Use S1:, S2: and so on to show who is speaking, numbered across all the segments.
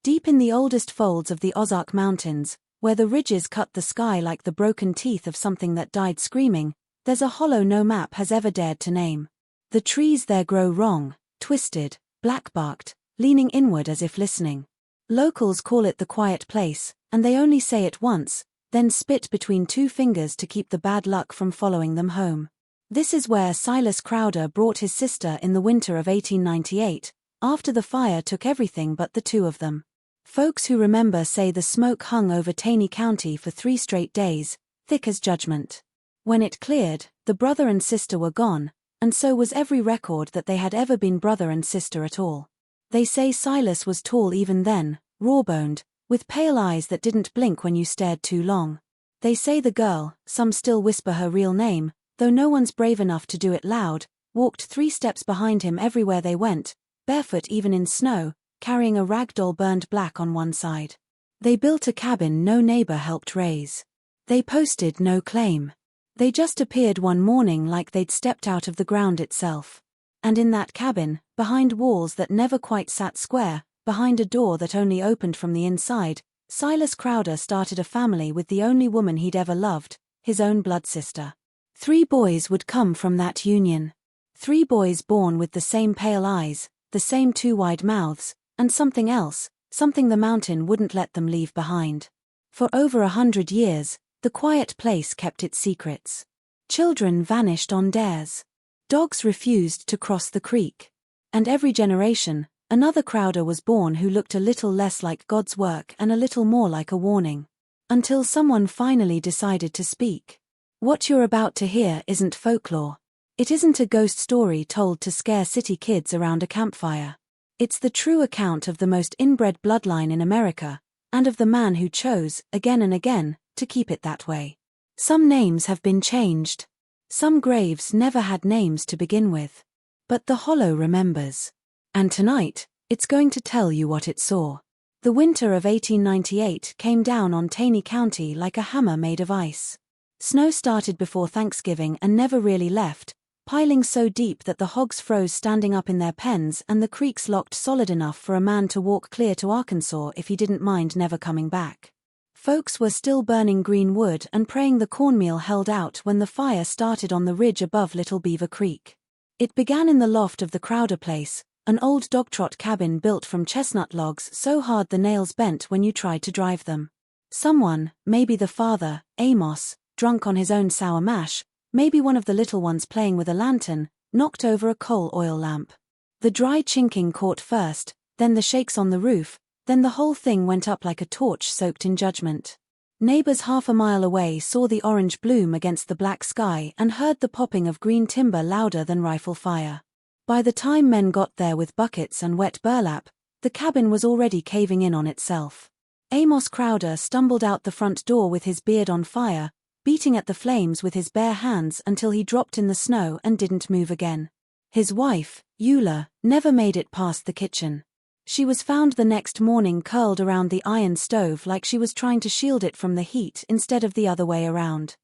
S1: Deep in the oldest folds of the Ozark Mountains, where the ridges cut the sky like the broken teeth of something that died screaming, there's a hollow no map has ever dared to name. The trees there grow wrong, twisted, black-barked, leaning inward as if listening. Locals call it the quiet place, and they only say it once, then spit between two fingers to keep the bad luck from following them home. This is where Silas Crowder brought his sister in the winter of 1898, after the fire took everything but the two of them. Folks who remember say the smoke hung over Taney County for 3 straight days, thick as judgment. When it cleared, the brother and sister were gone, and so was every record that they had ever been brother and sister at all. They say Silas was tall even then, raw-boned, with pale eyes that didn't blink when you stared too long. They say the girl, some still whisper her real name, though no one's brave enough to do it loud, walked 3 steps behind him everywhere they went, barefoot even in snow, carrying a rag doll burned black on one side. They built a cabin no neighbor helped raise. They posted no claim. They just appeared one morning like they'd stepped out of the ground itself. And in that cabin, behind walls that never quite sat square, behind a door that only opened from the inside, Silas Crowder started a family with the only woman he'd ever loved, his own blood sister. 3 boys would come from that union. 3 boys born with the same pale eyes, the same 2 wide mouths, and something else, something the mountain wouldn't let them leave behind. For over 100 years, the quiet place kept its secrets. Children vanished on dares. Dogs refused to cross the creek. And every generation, another Crowder was born who looked a little less like God's work and a little more like a warning. Until someone finally decided to speak. What you're about to hear isn't folklore. It isn't a ghost story told to scare city kids around a campfire. It's the true account of the most inbred bloodline in America, and of the man who chose, again and again, to keep it that way. Some names have been changed. Some graves never had names to begin with. But the hollow remembers. And tonight, it's going to tell you what it saw. The winter of 1898 came down on Taney County like a hammer made of ice. Snow started before Thanksgiving and never really left, piling so deep that the hogs froze standing up in their pens and the creeks locked solid enough for a man to walk clear to Arkansas if he didn't mind never coming back. Folks were still burning green wood and praying the cornmeal held out when the fire started on the ridge above Little Beaver Creek. It began in the loft of the Crowder place, an old dogtrot cabin built from chestnut logs so hard the nails bent when you tried to drive them. Someone, maybe the father, Amos, drunk on his own sour mash, maybe one of the little ones playing with a lantern, knocked over a coal oil lamp. The dry chinking caught first, then the shakes on the roof, then the whole thing went up like a torch soaked in judgment. Neighbors half a mile away saw the orange bloom against the black sky and heard the popping of green timber louder than rifle fire. By the time men got there with buckets and wet burlap, the cabin was already caving in on itself. Amos Crowder stumbled out the front door with his beard on fire, beating at the flames with his bare hands until he dropped in the snow and didn't move again. His wife, Eula, never made it past the kitchen. She was found the next morning curled around the iron stove like she was trying to shield it from the heat instead of the other way around.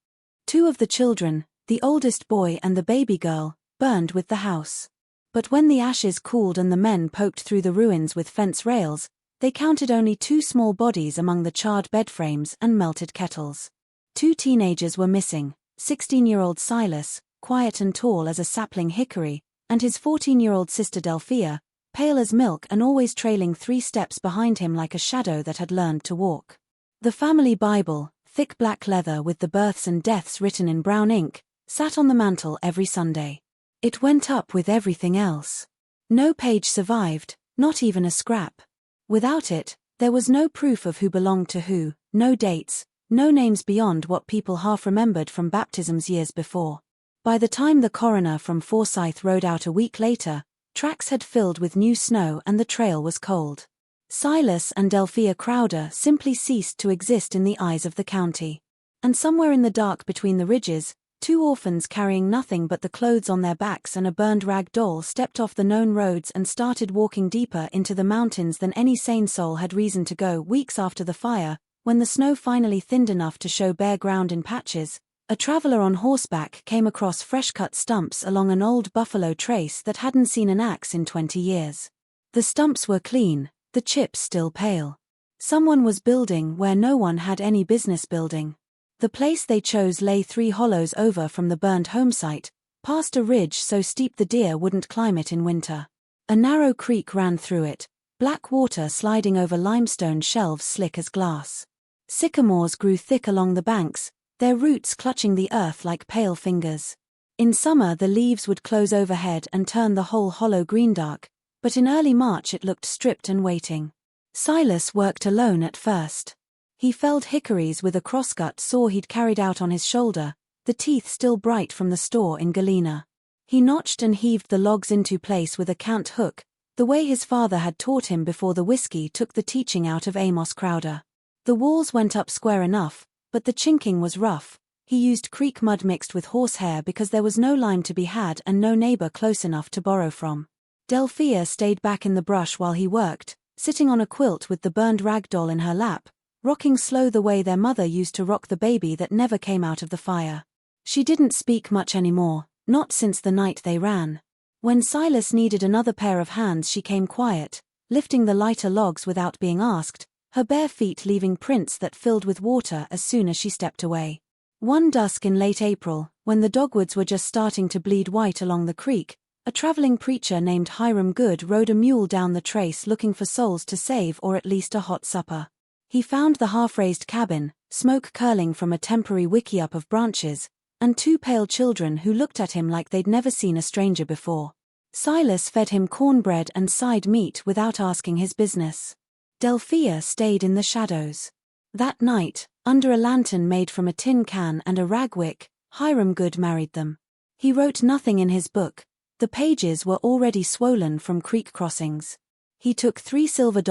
S1: 2 of the children, the oldest boy and the baby girl, burned with the house. But when the ashes cooled and the men poked through the ruins with fence rails, they counted only 2 small bodies among the charred bed frames and melted kettles. 2 teenagers were missing, 16-year-old Silas, quiet and tall as a sapling hickory, and his 14-year-old sister Delphia, pale as milk and always trailing 3 steps behind him like a shadow that had learned to walk. The family Bible, thick black leather with the births and deaths written in brown ink, sat on the mantel every Sunday. It went up with everything else. No page survived, not even a scrap. Without it, there was no proof of who belonged to who, no dates, no names beyond what people half remembered from baptisms years before. By the time the coroner from Forsyth rode out a week later, tracks had filled with new snow and the trail was cold. Silas and Delphia Crowder simply ceased to exist in the eyes of the county. And somewhere in the dark between the ridges, 2 orphans carrying nothing but the clothes on their backs and a burned rag doll stepped off the known roads and started walking deeper into the mountains than any sane soul had reason to go. Weeks after the fire, when the snow finally thinned enough to show bare ground in patches, a traveler on horseback came across fresh-cut stumps along an old buffalo trace that hadn't seen an axe in 20 years. The stumps were clean, the chips still pale. Someone was building where no one had any business building. The place they chose lay 3 hollows over from the burned home site, past a ridge so steep the deer wouldn't climb it in winter. A narrow creek ran through it, black water sliding over limestone shelves slick as glass. Sycamores grew thick along the banks, their roots clutching the earth like pale fingers. In summer the leaves would close overhead and turn the whole hollow green-dark, but in early March it looked stripped and waiting. Silas worked alone at first. He felled hickories with a crosscut saw he'd carried out on his shoulder, the teeth still bright from the store in Galena. He notched and heaved the logs into place with a cant hook, the way his father had taught him before the whiskey took the teaching out of Amos Crowder. The walls went up square enough, but the chinking was rough. He used creek mud mixed with horsehair because there was no lime to be had and no neighbor close enough to borrow from. Delphia stayed back in the brush while he worked, sitting on a quilt with the burned rag doll in her lap, rocking slow the way their mother used to rock the baby that never came out of the fire. She didn't speak much anymore, not since the night they ran. When Silas needed another pair of hands she came quiet, lifting the lighter logs without being asked, her bare feet leaving prints that filled with water as soon as she stepped away. One dusk in late April, when the dogwoods were just starting to bleed white along the creek, a traveling preacher named Hiram Good rode a mule down the trace looking for souls to save or at least a hot supper. He found the half-raised cabin, smoke curling from a temporary wickiup of branches, and 2 pale children who looked at him like they'd never seen a stranger before. Silas fed him cornbread and side meat without asking his business. Delphia stayed in the shadows. That night, under a lantern made from a tin can and a rag wick, Hiram Good married them. He wrote nothing in his book. The pages were already swollen from creek crossings. He took $3 silver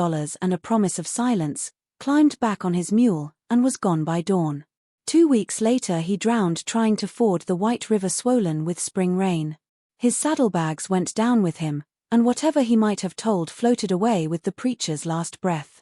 S1: and a promise of silence, climbed back on his mule, and was gone by dawn. 2 weeks later he drowned trying to ford the White River swollen with spring rain. His saddlebags went down with him, and whatever he might have told floated away with the preacher's last breath.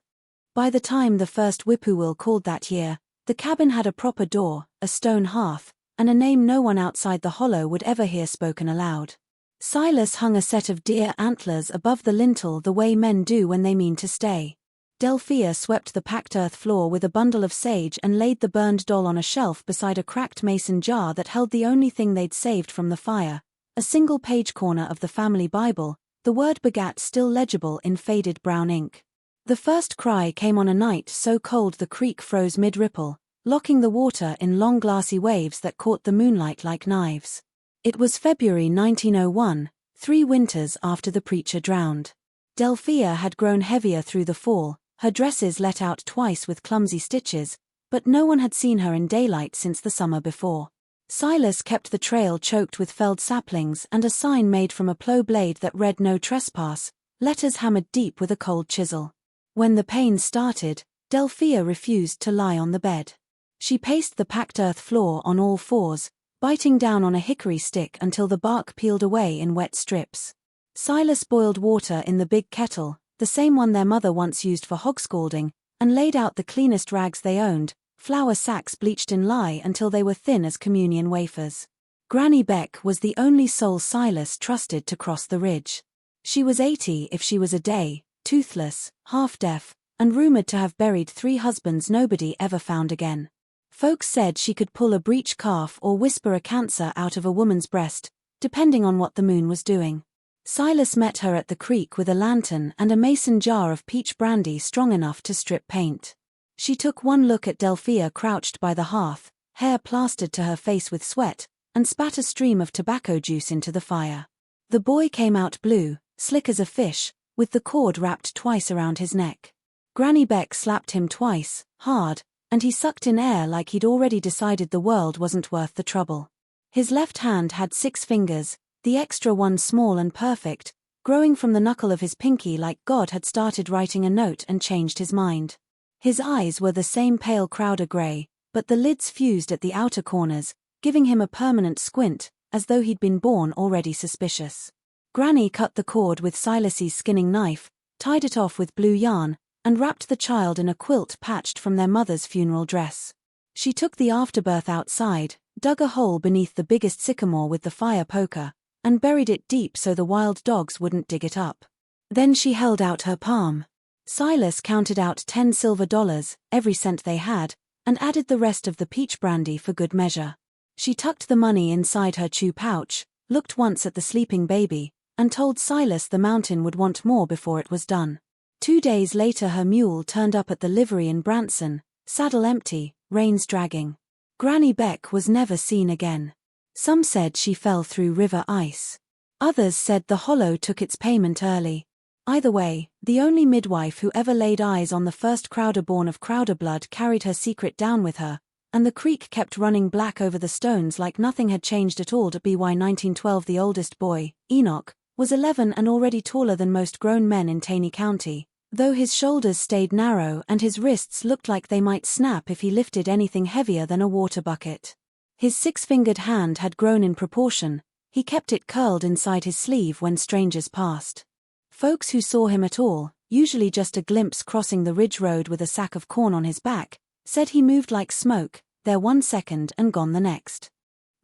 S1: By the time the first whippoorwill called that year, the cabin had a proper door, a stone hearth, and a name no one outside the hollow would ever hear spoken aloud. Silas hung a set of deer antlers above the lintel the way men do when they mean to stay. Delphia swept the packed earth floor with a bundle of sage and laid the burned doll on a shelf beside a cracked mason jar that held the only thing they'd saved from the fire, a single-page corner of the family Bible, the word begat still legible in faded brown ink. The first cry came on a night so cold the creek froze mid-ripple, locking the water in long glassy waves that caught the moonlight like knives. It was February 1901, 3 winters after the preacher drowned. Delphia had grown heavier through the fall, her dresses let out twice with clumsy stitches, but no one had seen her in daylight since the summer before. Silas kept the trail choked with felled saplings and a sign made from a plough blade that read "No trespass," letters hammered deep with a cold chisel. When the pain started, Delphia refused to lie on the bed. She paced the packed earth floor on all fours, biting down on a hickory stick until the bark peeled away in wet strips. Silas boiled water in the big kettle, the same one their mother once used for hog scalding, and laid out the cleanest rags they owned, flour sacks bleached in lye until they were thin as communion wafers. Granny Beck was the only soul Silas trusted to cross the ridge. She was 80 if she was a day, toothless, half-deaf, and rumored to have buried 3 husbands nobody ever found again. Folks said she could pull a breech calf or whisper a cancer out of a woman's breast, depending on what the moon was doing. Silas met her at the creek with a lantern and a mason jar of peach brandy strong enough to strip paint. She took one look at Delphia crouched by the hearth, hair plastered to her face with sweat, and spat a stream of tobacco juice into the fire. The boy came out blue, slick as a fish, with the cord wrapped twice around his neck. Granny Beck slapped him twice, hard, and he sucked in air like he'd already decided the world wasn't worth the trouble. His left hand had 6 fingers, the extra one small and perfect, growing from the knuckle of his pinky like God had started writing a note and changed his mind. His eyes were the same pale Crowder gray, but the lids fused at the outer corners, giving him a permanent squint, as though he'd been born already suspicious. Granny cut the cord with Silas's skinning knife, tied it off with blue yarn, and wrapped the child in a quilt patched from their mother's funeral dress. She took the afterbirth outside, dug a hole beneath the biggest sycamore with the fire poker, and buried it deep so the wild dogs wouldn't dig it up. Then she held out her palm. Silas counted out $10 every cent they had, and added the rest of the peach brandy for good measure. She tucked the money inside her chew pouch, looked once at the sleeping baby, and told Silas the mountain would want more before it was done. 2 days later her mule turned up at the livery in Branson, saddle empty, reins dragging. Granny Beck was never seen again. Some said she fell through river ice. Others said the hollow took its payment early. Either way, the only midwife who ever laid eyes on the first Crowder born of Crowder blood carried her secret down with her, and the creek kept running black over the stones like nothing had changed at all. By 1912 the oldest boy, Enoch, was 11 and already taller than most grown men in Taney County, though his shoulders stayed narrow and his wrists looked like they might snap if he lifted anything heavier than a water bucket. His 6-fingered hand had grown in proportion, he kept it curled inside his sleeve when strangers passed. Folks who saw him at all, usually just a glimpse crossing the ridge road with a sack of corn on his back, said he moved like smoke, there 1 second and gone the next.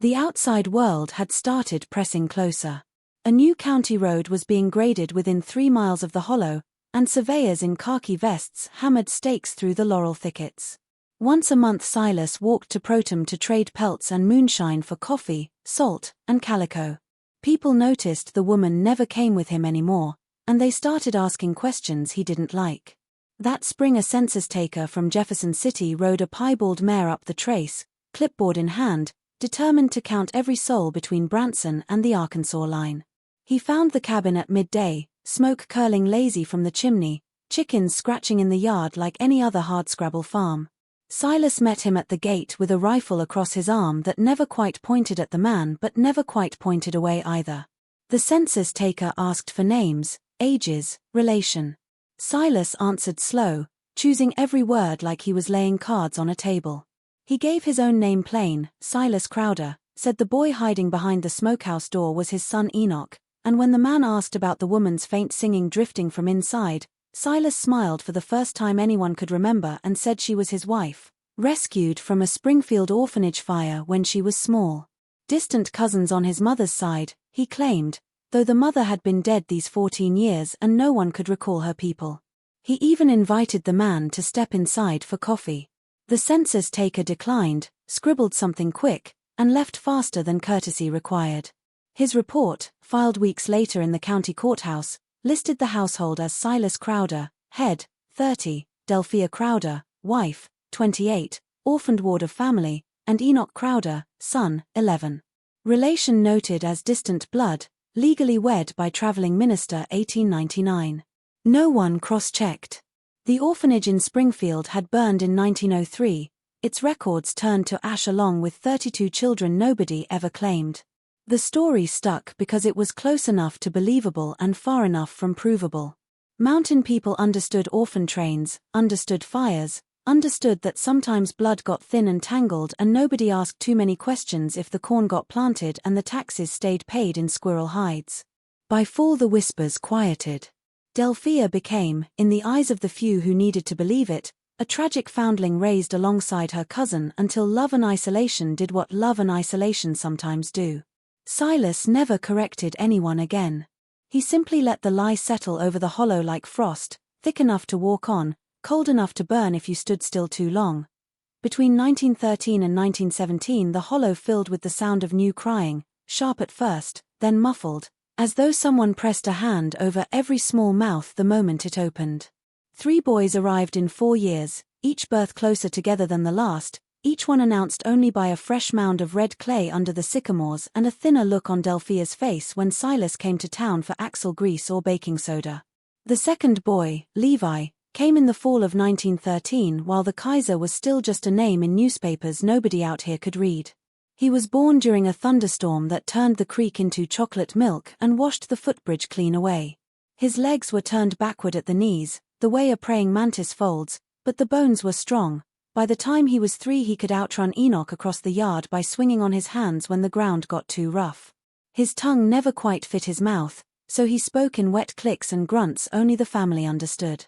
S1: The outside world had started pressing closer. A new county road was being graded within 3 miles of the hollow, and surveyors in khaki vests hammered stakes through the laurel thickets. Once a month Silas walked to Protum to trade pelts and moonshine for coffee, salt, and calico. People noticed the woman never came with him anymore, and they started asking questions he didn't like. That spring a census taker from Jefferson City rode a piebald mare up the trace, clipboard in hand, determined to count every soul between Branson and the Arkansas line. He found the cabin at midday, smoke curling lazy from the chimney, chickens scratching in the yard like any other hardscrabble farm. Silas met him at the gate with a rifle across his arm that never quite pointed at the man but never quite pointed away either. The census taker asked for names, ages, relation. Silas answered slow, choosing every word like he was laying cards on a table. He gave his own name plain, Silas Crowder, said the boy hiding behind the smokehouse door was his son Enoch, and when the man asked about the woman's faint singing drifting from inside, Silas smiled for the first time anyone could remember and said she was his wife, rescued from a Springfield orphanage fire when she was small. Distant cousins on his mother's side, he claimed, though the mother had been dead these 14 years and no one could recall her people. He even invited the man to step inside for coffee. The census taker declined, scribbled something quick, and left faster than courtesy required. His report, filed weeks later in the county courthouse, listed the household as Silas Crowder, head, 30, Delphia Crowder, wife, 28, orphaned ward of family, and Enoch Crowder, son, 11. Relation noted as distant blood, legally wed by traveling minister 1899. No one cross-checked. The orphanage in Springfield had burned in 1903, its records turned to ash along with 32 children nobody ever claimed. The story stuck because it was close enough to believable and far enough from provable. Mountain people understood orphan trains, understood fires, understood that sometimes blood got thin and tangled and nobody asked too many questions if the corn got planted and the taxes stayed paid in squirrel hides. By fall the whispers quieted. Delphia became, in the eyes of the few who needed to believe it, a tragic foundling raised alongside her cousin until love and isolation did what love and isolation sometimes do. Silas never corrected anyone again. He simply let the lie settle over the hollow like frost, thick enough to walk on, cold enough to burn if you stood still too long. Between 1913 and 1917 the hollow filled with the sound of new crying, sharp at first, then muffled, as though someone pressed a hand over every small mouth the moment it opened. 3 boys arrived in 4 years, each birth closer together than the last, each one announced only by a fresh mound of red clay under the sycamores and a thinner look on Delphia's face when Silas came to town for axle grease or baking soda. The second boy, Levi, came in the fall of 1913 while the Kaiser was still just a name in newspapers nobody out here could read. He was born during a thunderstorm that turned the creek into chocolate milk and washed the footbridge clean away. His legs were turned backward at the knees, the way a praying mantis folds, but the bones were strong. By the time he was 3 he could outrun Enoch across the yard by swinging on his hands when the ground got too rough. His tongue never quite fit his mouth, so he spoke in wet clicks and grunts only the family understood.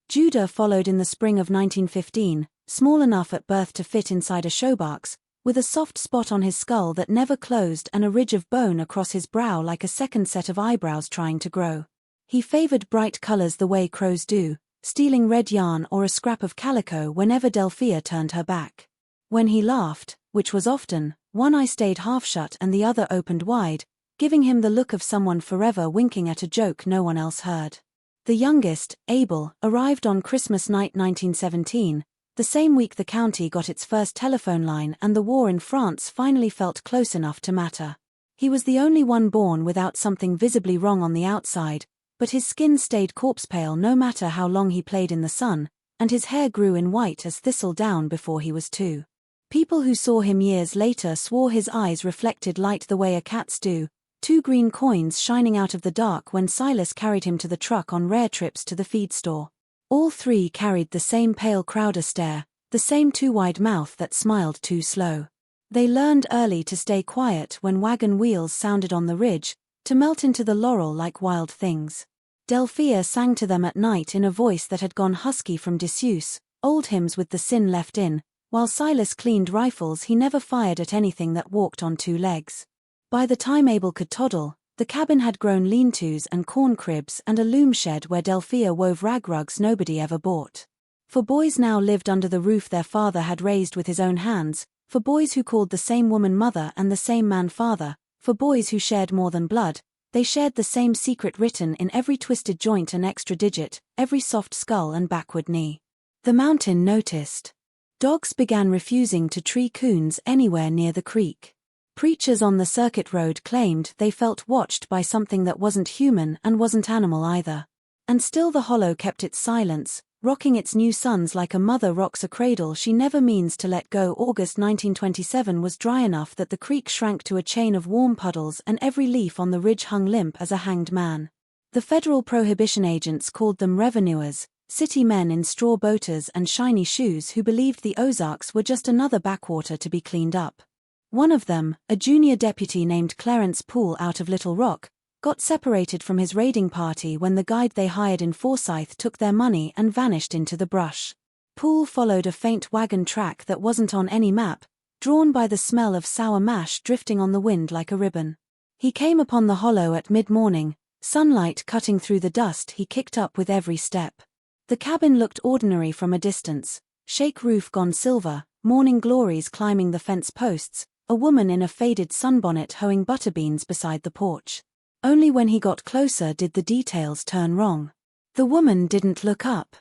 S1: Judah followed in the spring of 1915, small enough at birth to fit inside a showbox, with a soft spot on his skull that never closed and a ridge of bone across his brow like a second set of eyebrows trying to grow. He favored bright colors the way crows do, stealing red yarn or a scrap of calico whenever Delphia turned her back. When he laughed, which was often, one eye stayed half shut and the other opened wide, giving him the look of someone forever winking at a joke no one else heard. The youngest, Abel, arrived on Christmas night 1917, the same week the county got its first telephone line and the war in France finally felt close enough to matter. He was the only one born without something visibly wrong on the outside, but his skin stayed corpse pale no matter how long he played in the sun, and his hair grew in white as thistle down before he was 2. People who saw him years later swore his eyes reflected light the way a cat's do, 2 green coins shining out of the dark when Silas carried him to the truck on rare trips to the feed store. All 3 carried the same pale Crowder stare, the same too wide mouth that smiled too slow. They learned early to stay quiet when wagon wheels sounded on the ridge, to melt into the laurel like wild things. Delphia sang to them at night in a voice that had gone husky from disuse, old hymns with the sin left in, while Silas cleaned rifles he never fired at anything that walked on 2 legs. By the time Abel could toddle, the cabin had grown lean-tos and corn cribs and a loom shed where Delphia wove rag rugs nobody ever bought. For boys now lived under the roof their father had raised with his own hands, for boys who called the same woman mother and the same man father, for boys who shared more than blood, they shared the same secret written in every twisted joint and extra digit, every soft skull and backward knee. The mountain noticed. Dogs began refusing to tree coons anywhere near the creek. Preachers on the circuit road claimed they felt watched by something that wasn't human and wasn't animal either. And still the hollow kept its silence, rocking its new sons like a mother rocks a cradle she never means to let go. August 1927 was dry enough that the creek shrank to a chain of warm puddles and every leaf on the ridge hung limp as a hanged man. The federal prohibition agents called them revenuers, city men in straw boaters and shiny shoes who believed the Ozarks were just another backwater to be cleaned up. One of them, a junior deputy named Clarence Poole out of Little Rock, got separated from his raiding party when the guide they hired in Forsyth took their money and vanished into the brush. Poole followed a faint wagon track that wasn't on any map, drawn by the smell of sour mash drifting on the wind like a ribbon. He came upon the hollow at mid-morning, sunlight cutting through the dust he kicked up with every step. The cabin looked ordinary from a distance, shake roof gone silver, morning glories climbing the fence posts, a woman in a faded sunbonnet hoeing butterbeans beside the porch. Only when he got closer did the details turn wrong. The woman didn't look up.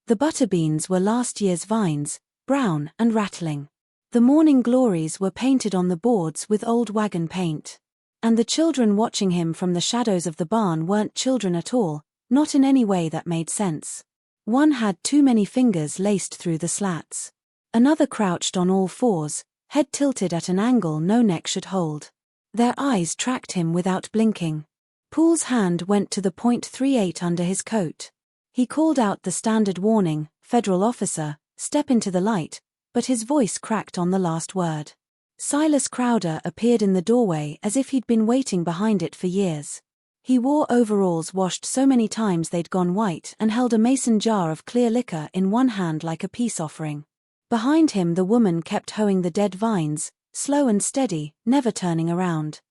S1: The butterbeans were last year's vines, brown and rattling. The morning glories were painted on the boards with old wagon paint. And the children watching him from the shadows of the barn weren't children at all, not in any way that made sense. One had too many fingers laced through the slats. Another crouched on all fours, head tilted at an angle no neck should hold. Their eyes tracked him without blinking. Poole's hand went to the .38 under his coat. He called out the standard warning, "Federal officer, step into the light," but his voice cracked on the last word. Silas Crowder appeared in the doorway as if he'd been waiting behind it for years. He wore overalls washed so many times they'd gone white and held a mason jar of clear liquor in one hand like a peace offering. Behind him the woman kept hoeing the dead vines, slow and steady, never turning around.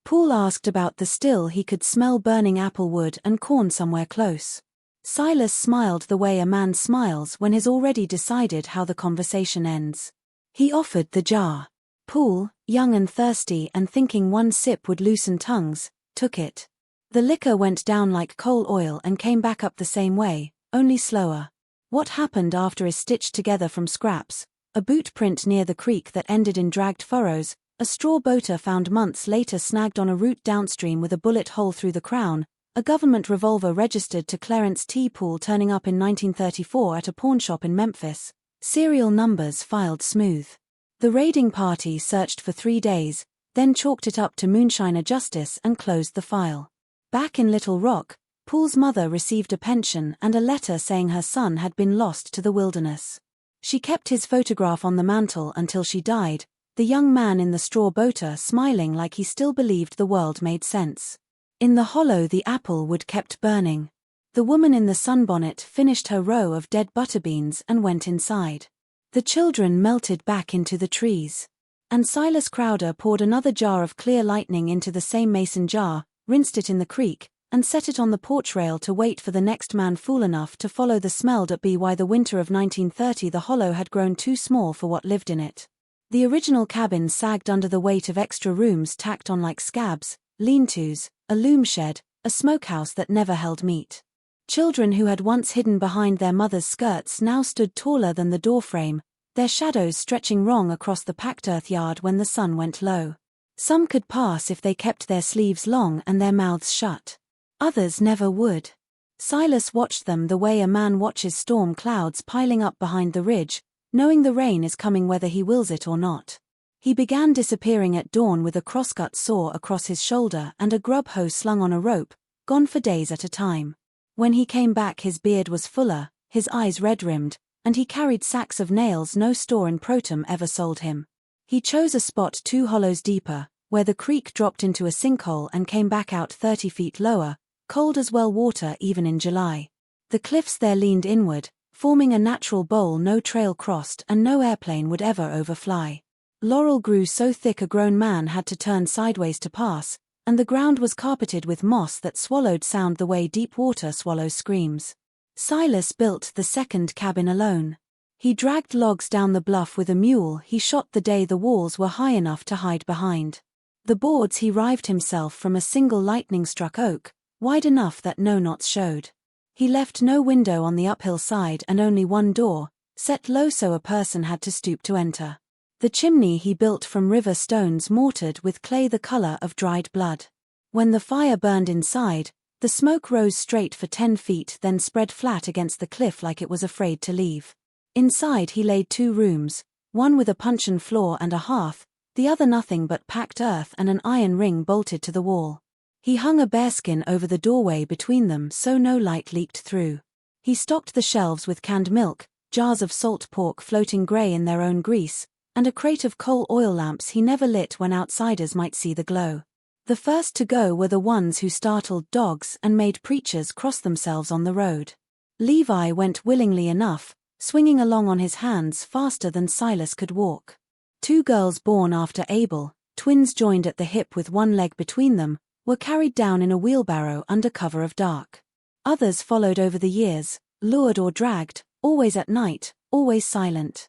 S1: Poole asked about the still he could smell burning apple wood and corn somewhere close. Silas smiled the way a man smiles when he's already decided how the conversation ends. He offered the jar. Poole, young and thirsty and thinking one sip would loosen tongues, took it. The liquor went down like coal oil and came back up the same way, only slower. What happened after is stitched together from scraps, a boot print near the creek that ended in dragged furrows, a straw boater found months later snagged on a route downstream with a bullet hole through the crown, a government revolver registered to Clarence T. Poole turning up in 1934 at a pawnshop in Memphis, serial numbers filed smooth. The raiding party searched for 3 days, then chalked it up to moonshiner justice and closed the file. Back in Little Rock, Poole's mother received a pension and a letter saying her son had been lost to the wilderness. She kept his photograph on the mantle until she died, the young man in the straw boater smiling like he still believed the world made sense. In the hollow the apple wood kept burning. The woman in the sunbonnet finished her row of dead butterbeans and went inside. The children melted back into the trees. And Silas Crowder poured another jar of clear lightning into the same mason jar, rinsed it in the creek, and set it on the porch rail to wait for the next man fool enough to follow the smell. By the winter of 1930 the hollow had grown too small for what lived in it. The original cabin sagged under the weight of extra rooms tacked on like scabs, lean-tos, a loom shed, a smokehouse that never held meat. Children who had once hidden behind their mothers' skirts now stood taller than the doorframe, their shadows stretching wrong across the packed earth yard when the sun went low. Some could pass if they kept their sleeves long and their mouths shut. Others never would. Silas watched them the way a man watches storm clouds piling up behind the ridge, knowing the rain is coming whether he wills it or not. He began disappearing at dawn with a crosscut saw across his shoulder and a grub hoe slung on a rope, gone for days at a time. When he came back his beard was fuller, his eyes red-rimmed, and he carried sacks of nails no store in Protum ever sold him. He chose a spot 2 hollows deeper, where the creek dropped into a sinkhole and came back out 30 feet lower, cold as well water even in July. The cliffs there leaned inward, forming a natural bowl no trail crossed and no airplane would ever overfly. Laurel grew so thick a grown man had to turn sideways to pass, and the ground was carpeted with moss that swallowed sound the way deep water swallows screams. Silas built the second cabin alone. He dragged logs down the bluff with a mule he shot the day the walls were high enough to hide behind. The boards he rived himself from a single lightning-struck oak, wide enough that no knots showed. He left no window on the uphill side and only one door, set low so a person had to stoop to enter. The chimney he built from river stones mortared with clay the color of dried blood. When the fire burned inside, the smoke rose straight for 10 feet then spread flat against the cliff like it was afraid to leave. Inside he laid 2 rooms, one with a puncheon floor and a hearth, the other nothing but packed earth and an iron ring bolted to the wall. He hung a bearskin over the doorway between them so no light leaked through. He stocked the shelves with canned milk, jars of salt pork floating grey in their own grease, and a crate of coal oil lamps he never lit when outsiders might see the glow. The first to go were the ones who startled dogs and made preachers cross themselves on the road. Levi went willingly enough, swinging along on his hands faster than Silas could walk. 2 girls born after Abel, twins joined at the hip with one leg between them, were carried down in a wheelbarrow under cover of dark. Others followed over the years, lured or dragged, always at night, always silent.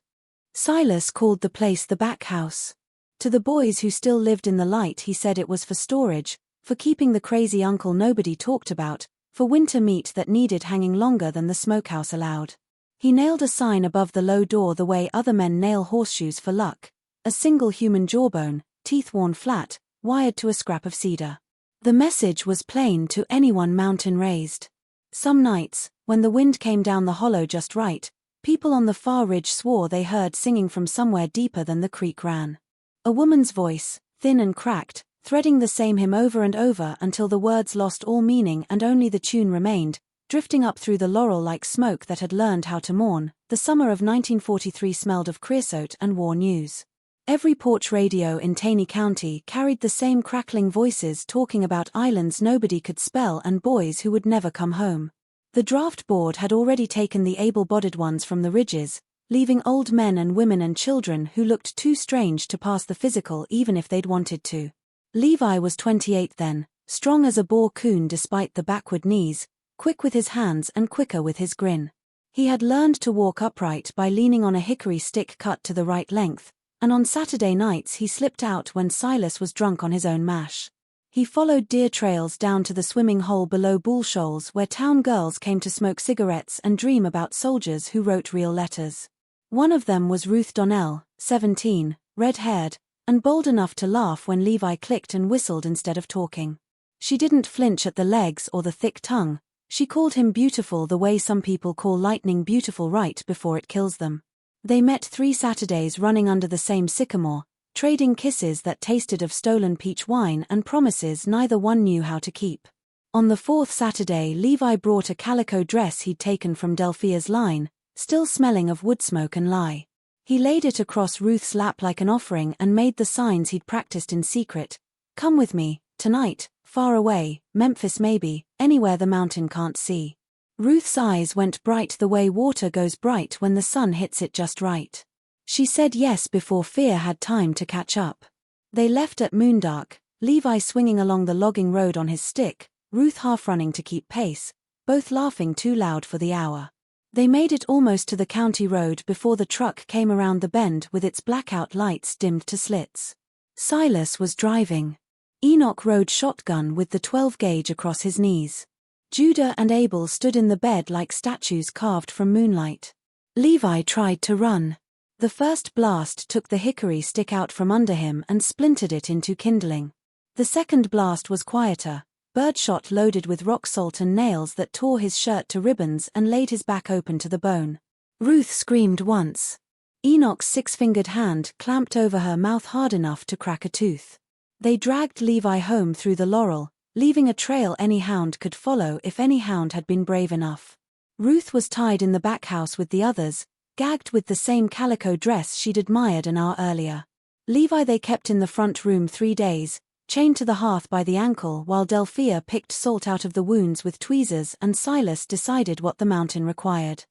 S1: Silas called the place the back house. To the boys who still lived in the light he said it was for storage, for keeping the crazy uncle nobody talked about, for winter meat that needed hanging longer than the smokehouse allowed. He nailed a sign above the low door the way other men nail horseshoes for luck, a single human jawbone, teeth worn flat, wired to a scrap of cedar. The message was plain to anyone mountain-raised. Some nights, when the wind came down the hollow just right, people on the far ridge swore they heard singing from somewhere deeper than the creek ran. A woman's voice, thin and cracked, threading the same hymn over and over until the words lost all meaning and only the tune remained, drifting up through the laurel like smoke that had learned how to mourn. The summer of 1943 smelled of creosote and war news. Every porch radio in Taney County carried the same crackling voices talking about islands nobody could spell and boys who would never come home. The draft board had already taken the able-bodied ones from the ridges, leaving old men and women and children who looked too strange to pass the physical even if they'd wanted to. Levi was 28 then, strong as a boar coon despite the backward knees, quick with his hands and quicker with his grin. He had learned to walk upright by leaning on a hickory stick cut to the right length, and on Saturday nights he slipped out when Silas was drunk on his own mash. He followed deer trails down to the swimming hole below Bull Shoals where town girls came to smoke cigarettes and dream about soldiers who wrote real letters. One of them was Ruth Donnell, 17, red-haired, and bold enough to laugh when Levi clicked and whistled instead of talking. She didn't flinch at the legs or the thick tongue, she called him beautiful the way some people call lightning beautiful right before it kills them. They met 3 Saturdays running under the same sycamore, trading kisses that tasted of stolen peach wine and promises neither one knew how to keep. On the 4th Saturday Levi brought a calico dress he'd taken from Delphia's line, still smelling of wood smoke and lye. He laid it across Ruth's lap like an offering and made the signs he'd practiced in secret. Come with me, tonight, far away, Memphis maybe, anywhere the mountain can't see. Ruth's eyes went bright the way water goes bright when the sun hits it just right. She said yes before fear had time to catch up. They left at moondark, Levi swinging along the logging road on his stick, Ruth half running to keep pace, both laughing too loud for the hour. They made it almost to the county road before the truck came around the bend with its blackout lights dimmed to slits. Silas was driving. Enoch rode shotgun with the 12-gauge across his knees. Judah and Abel stood in the bed like statues carved from moonlight. Levi tried to run. The first blast took the hickory stick out from under him and splintered it into kindling. The second blast was quieter, birdshot loaded with rock salt and nails that tore his shirt to ribbons and laid his back open to the bone. Ruth screamed once. Enoch's six-fingered hand clamped over her mouth hard enough to crack a tooth. They dragged Levi home through the laurel, leaving a trail any hound could follow if any hound had been brave enough. Ruth was tied in the back house with the others, gagged with the same calico dress she'd admired an hour earlier. Levi they kept in the front room 3 days, chained to the hearth by the ankle while Delphia picked salt out of the wounds with tweezers and Silas decided what the mountain required.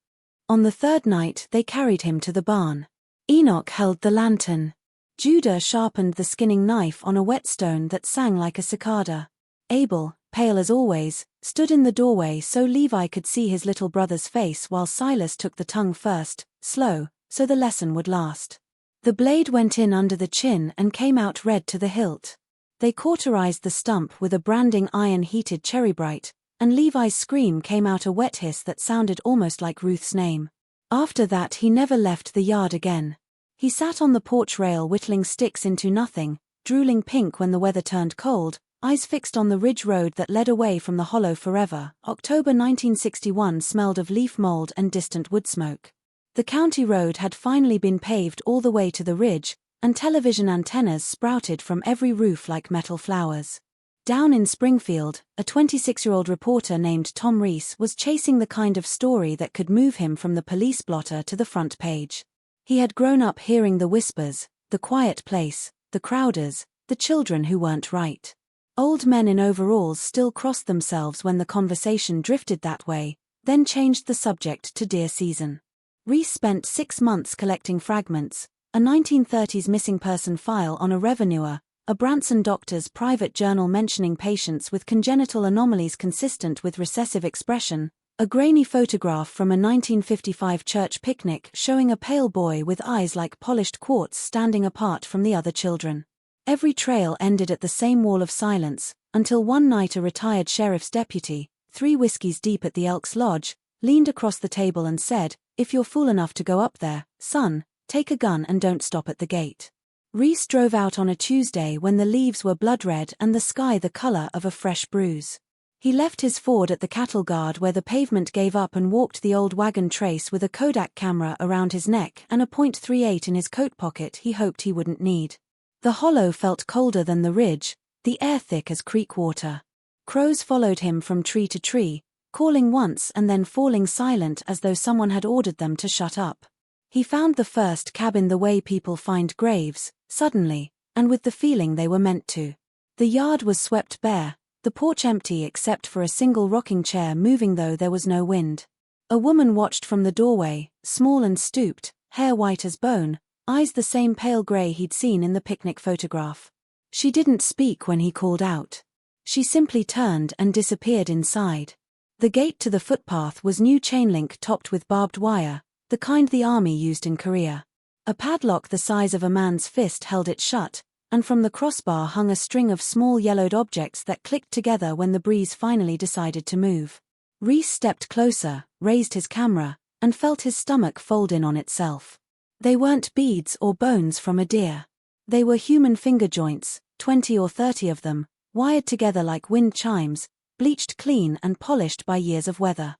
S1: On the third night they carried him to the barn. Enoch held the lantern. Judah sharpened the skinning knife on a whetstone that sang like a cicada. Abel, pale as always, stood in the doorway so Levi could see his little brother's face while Silas took the tongue first, slow, so the lesson would last. The blade went in under the chin and came out red to the hilt. They cauterized the stump with a branding iron-heated cherry-bright, and Levi's scream came out a wet hiss that sounded almost like Ruth's name. After that he never left the yard again. He sat on the porch rail whittling sticks into nothing, drooling pink when the weather turned cold, eyes fixed on the ridge road that led away from the hollow forever. October 1961 smelled of leaf mold and distant wood smoke. The county road had finally been paved all the way to the ridge, and television antennas sprouted from every roof like metal flowers. Down in Springfield, a 26-year-old reporter named Tom Reese was chasing the kind of story that could move him from the police blotter to the front page. He had grown up hearing the whispers, the quiet place, the crowders, the children who weren't right. Old men in overalls still crossed themselves when the conversation drifted that way, then changed the subject to deer season. Reese spent 6 months collecting fragments, a 1930s missing person file on a revenuer, a Branson doctor's private journal mentioning patients with congenital anomalies consistent with recessive expression, a grainy photograph from a 1955 church picnic showing a pale boy with eyes like polished quartz standing apart from the other children. Every trail ended at the same wall of silence, until one night a retired sheriff's deputy, 3 whiskeys deep at the Elks Lodge, leaned across the table and said, "If you're fool enough to go up there, son, take a gun and don't stop at the gate." Reese drove out on a Tuesday when the leaves were blood red and the sky the color of a fresh bruise. He left his Ford at the cattle guard where the pavement gave up and walked the old wagon trace with a Kodak camera around his neck and a .38 in his coat pocket he hoped he wouldn't need. The hollow felt colder than the ridge, the air thick as creek water. Crows followed him from tree to tree, calling once and then falling silent as though someone had ordered them to shut up. He found the first cabin the way people find graves, suddenly, and with the feeling they were meant to. The yard was swept bare, the porch empty except for a single rocking chair moving though there was no wind. A woman watched from the doorway, small and stooped, hair white as bone, eyes the same pale gray he'd seen in the picnic photograph. She didn't speak when he called out. She simply turned and disappeared inside. The gate to the footpath was new chain link topped with barbed wire, the kind the army used in Korea. A padlock the size of a man's fist held it shut, and from the crossbar hung a string of small yellowed objects that clicked together when the breeze finally decided to move. Reese stepped closer, raised his camera, and felt his stomach fold in on itself. They weren't beads or bones from a deer. They were human finger joints, 20 or 30 of them, wired together like wind chimes, bleached clean and polished by years of weather.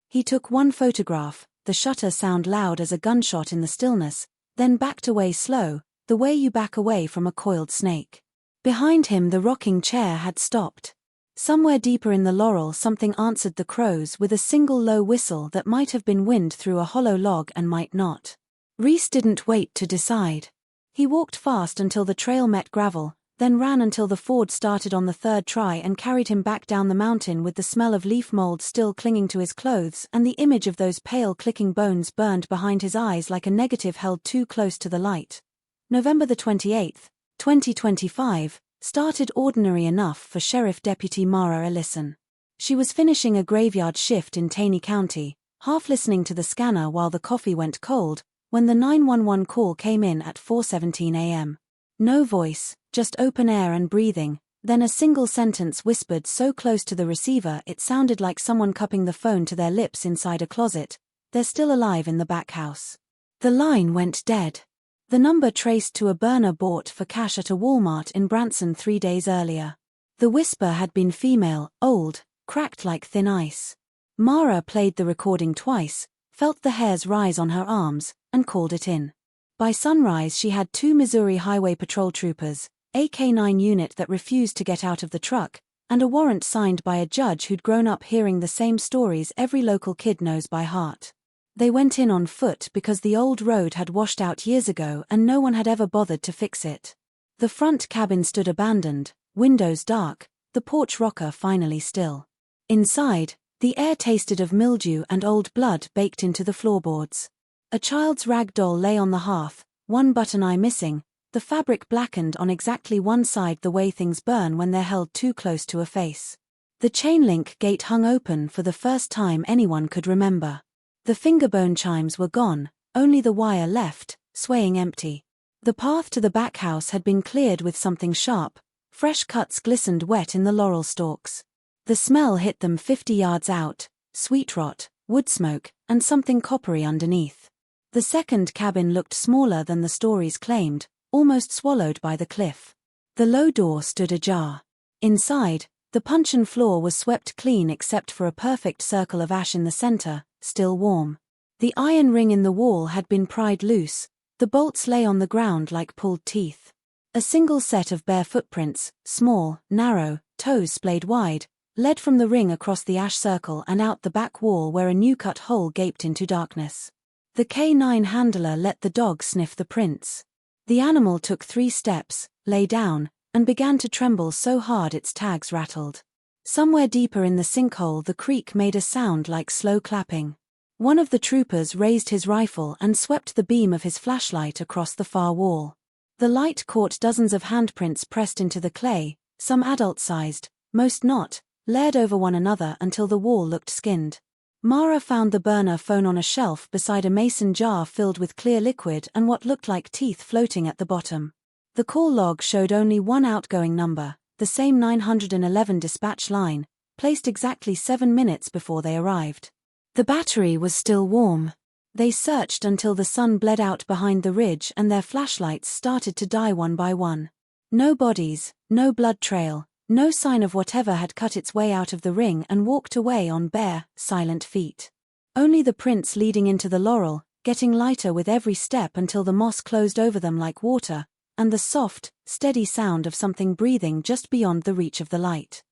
S1: He took one photograph, the shutter sound loud as a gunshot in the stillness, then backed away slow, the way you back away from a coiled snake. Behind him the rocking chair had stopped. Somewhere deeper in the laurel something answered the crows with a single low whistle that might have been wind through a hollow log and might not. Reese didn't wait to decide. He walked fast until the trail met gravel, then ran until the Ford started on the third try and carried him back down the mountain with the smell of leaf mold still clinging to his clothes and the image of those pale clicking bones burned behind his eyes like a negative held too close to the light. November the 28th, 2025, started ordinary enough for Sheriff Deputy Mara Ellison. She was finishing a graveyard shift in Taney County, half listening to the scanner while the coffee went cold, when the 911 call came in at 4:17 a.m. No voice, just open air and breathing, then a single sentence whispered so close to the receiver it sounded like someone cupping the phone to their lips inside a closet. "They're still alive in the back house." The line went dead. The number traced to a burner bought for cash at a Walmart in Branson 3 days earlier. The whisper had been female, old, cracked like thin ice. Mara played the recording twice, felt the hairs rise on her arms, and called it in. By sunrise she had 2 Missouri Highway Patrol troopers, a K-9 unit that refused to get out of the truck, and a warrant signed by a judge who'd grown up hearing the same stories every local kid knows by heart. They went in on foot because the old road had washed out years ago and no one had ever bothered to fix it. The front cabin stood abandoned, windows dark, the porch rocker finally still. Inside, the air tasted of mildew and old blood baked into the floorboards. A child's rag doll lay on the hearth, one button eye missing, the fabric blackened on exactly one side the way things burn when they're held too close to a face. The chain-link gate hung open for the first time anyone could remember. The fingerbone chimes were gone, only the wire left, swaying empty. The path to the back house had been cleared with something sharp, fresh cuts glistened wet in the laurel stalks. The smell hit them 50 yards out, sweet rot, wood smoke, and something coppery underneath. The second cabin looked smaller than the stories claimed, almost swallowed by the cliff. The low door stood ajar. Inside, the puncheon floor was swept clean except for a perfect circle of ash in the center, still warm. The iron ring in the wall had been pried loose, the bolts lay on the ground like pulled teeth. A single set of bare footprints, small, narrow, toes splayed wide, led from the ring across the ash circle and out the back wall where a new-cut hole gaped into darkness. The K-9 handler let the dog sniff the prints. The animal took 3 steps, lay down, and began to tremble so hard its tags rattled. Somewhere deeper in the sinkhole the creak made a sound like slow clapping. One of the troopers raised his rifle and swept the beam of his flashlight across the far wall. The light caught dozens of handprints pressed into the clay, some adult-sized, most not, layered over one another until the wall looked skinned. Mara found the burner phone on a shelf beside a mason jar filled with clear liquid and what looked like teeth floating at the bottom. The call log showed only one outgoing number, the same 911 dispatch line, placed exactly 7 minutes before they arrived. The battery was still warm. They searched until the sun bled out behind the ridge and their flashlights started to die one by one. No bodies, no blood trail, no sign of whatever had cut its way out of the ring and walked away on bare, silent feet. Only the prints leading into the laurel, getting lighter with every step until the moss closed over them like water, and the soft, steady sound of something breathing just beyond the reach of the light.